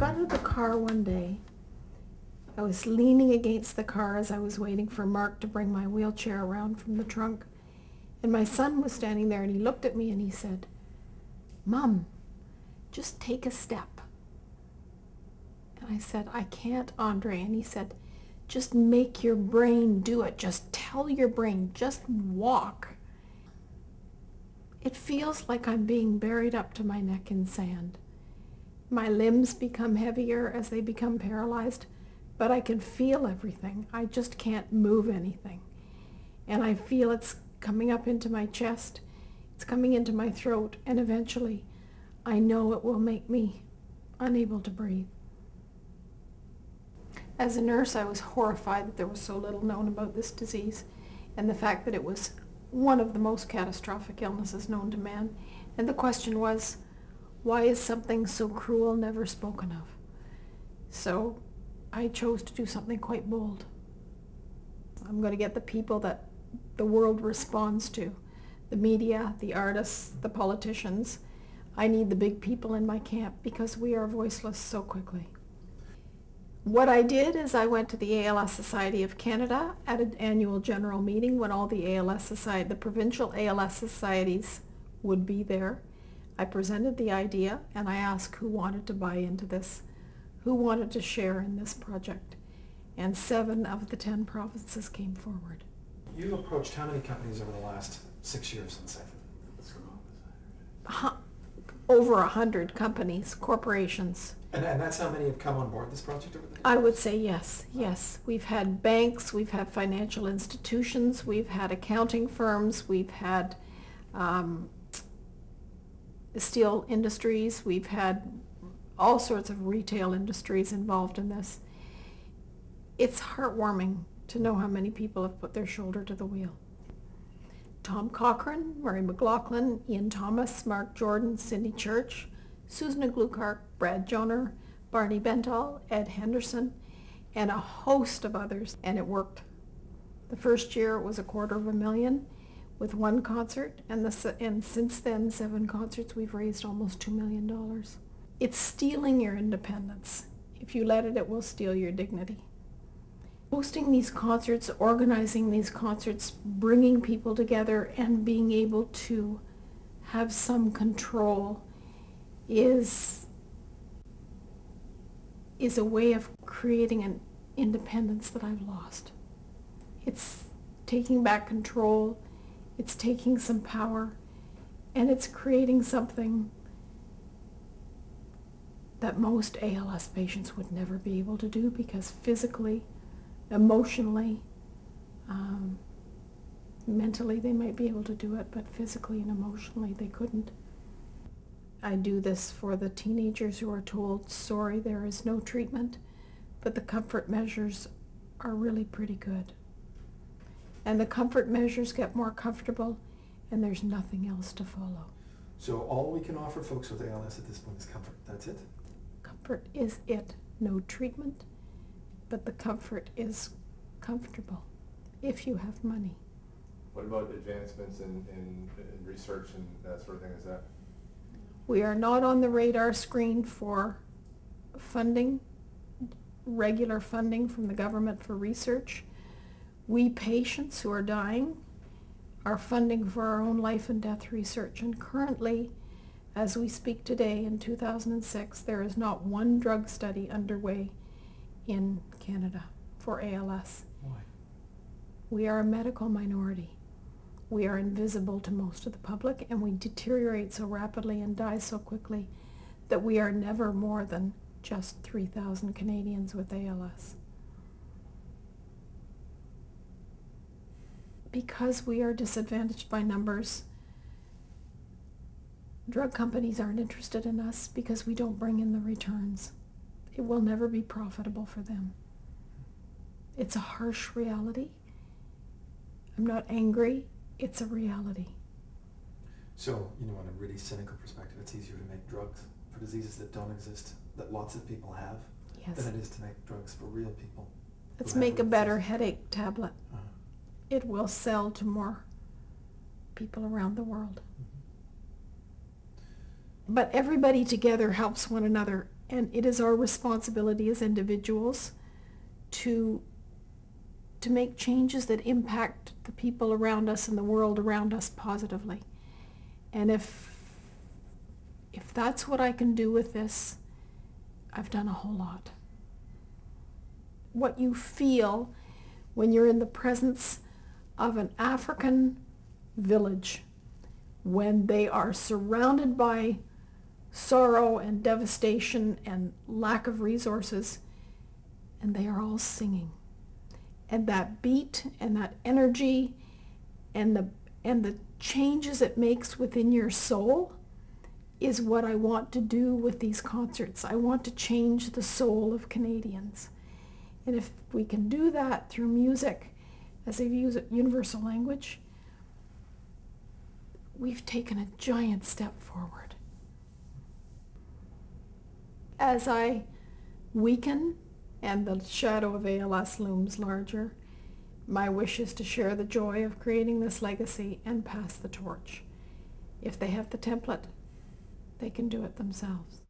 got out of the car one day. I was leaning against the car as I was waiting for Mark to bring my wheelchair around from the trunk. And my son was standing there and he looked at me and he said, "Mom, just take a step." And I said, "I can't, Andre." And he said, "Just make your brain do it. Just tell your brain, just walk." It feels like I'm being buried up to my neck in sand. My limbs become heavier as they become paralyzed, but I can feel everything. I just can't move anything. And I feel it's coming up into my chest, it's coming into my throat, and eventually I know it will make me unable to breathe. As a nurse, I was horrified that there was so little known about this disease and the fact that it was one of the most catastrophic illnesses known to man. And the question was, why is something so cruel never spoken of? So I chose to do something quite bold. I'm going to get the people that the world responds to, the media, the artists, the politicians. I need the big people in my camp because we are voiceless so quickly. What I did is I went to the ALS Society of Canada at an annual general meeting when all the the provincial ALS societies would be there. I presented the idea and I asked who wanted to buy into this, who wanted to share in this project. And 7 of the 10 provinces came forward. You've approached how many companies over the last 6 years, let's say? Over 100 companies, corporations. And that's how many have come on board this project over the years? I would say yes, yes. We've had banks, we've had financial institutions, we've had accounting firms, we've had steel industries, we've had all sorts of retail industries involved in this. It's heartwarming to know how many people have put their shoulder to the wheel. Tom Cochrane, Murray McLaughlin, Ian Thomas, Mark Jordan, Cindy Church, Susan Gluckart, Brad Joner, Barney Bentall, Ed Henderson, and a host of others, and it worked. The first year it was $250,000 with 1 concert, and since then 7 concerts, we've raised almost $2 million. It's stealing your independence. If you let it, it will steal your dignity. Hosting these concerts, organizing these concerts, bringing people together and being able to have some control is a way of creating an independence that I've lost. It's taking back control, it's taking some power, and it's creating something that most ALS patients would never be able to do because physically, emotionally, mentally they might be able to do it, but physically and emotionally they couldn't. I do this for the teenagers who are told, sorry, there is no treatment, but the comfort measures are really pretty good. And the comfort measures get more comfortable and there's nothing else to follow. So all we can offer folks with ALS at this point is comfort, that's it? Comfort is it. No treatment, but the comfort is comfortable if you have money. What about advancements in research and that sort of thing? Is that? We are not on the radar screen for funding, regular funding from the government for research. We patients who are dying are funding for our own life and death research, and currently, as we speak today in 2006, there is not one drug study underway in Canada for ALS. Why? We are a medical minority. We are invisible to most of the public, and we deteriorate so rapidly and die so quickly that we are never more than just 3,000 Canadians with ALS. Because we are disadvantaged by numbers, drug companies aren't interested in us because we don't bring in the returns. It will never be profitable for them. It's a harsh reality. I'm not angry. It's a reality. So, you know, on a really cynical perspective, it's easier to make drugs for diseases that don't exist, that lots of people have, Yes. than it is to make drugs for real people. Let's who have make a real better disease. headache tablet. It will sell to more people around the world. But everybody together helps one another. And it is our responsibility as individuals to make changes that impact the people around us and the world around us positively. And if that's what I can do with this, I've done a whole lot. What you feel when you're in the presence of an African village, when they are surrounded by sorrow and devastation and lack of resources, and they are all singing. And that beat and that energy and the changes it makes within your soul is what I want to do with these concerts. I want to change the soul of Canadians. And if we can do that through music as a universal language, we've taken a giant step forward. As I weaken and the shadow of ALS looms larger, my wish is to share the joy of creating this legacy and pass the torch. If they have the template, they can do it themselves.